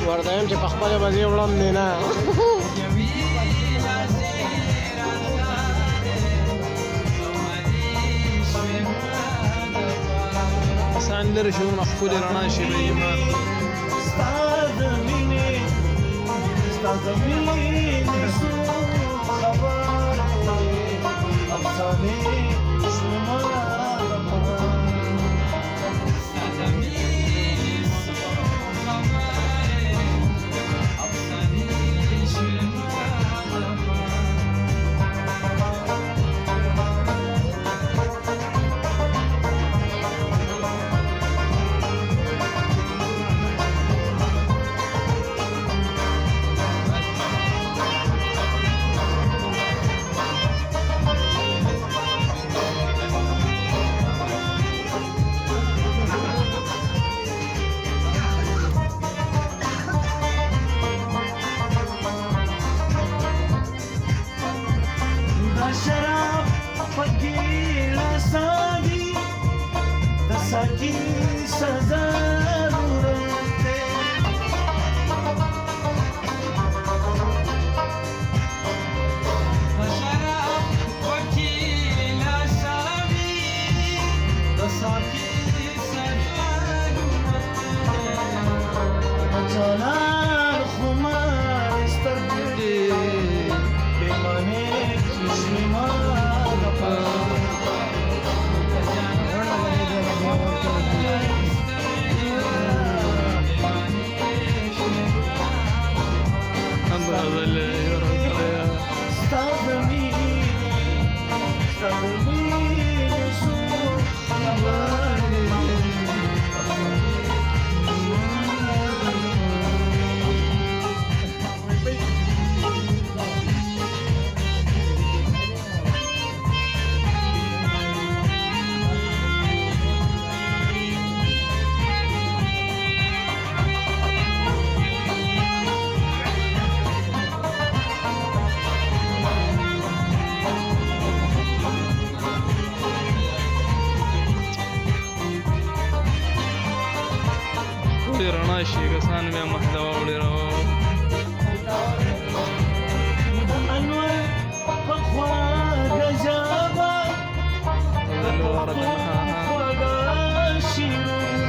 ورته یم چې په خپله به زه وړم دی نه آسان لرې شعرونه ښکلې رڼا شي د ایمان ستا د مینې څو خبرې افسانې شوې ما شراب پکې راساږي د ساقي سزا ضرورت دی شراب پکې راساږي د ساقي سزا ضرورت دی جلال خمار سترګې بېمانې رڼا شي کسان بیا محتوا وړي راو انور پخوا گجابا خواگا شیرون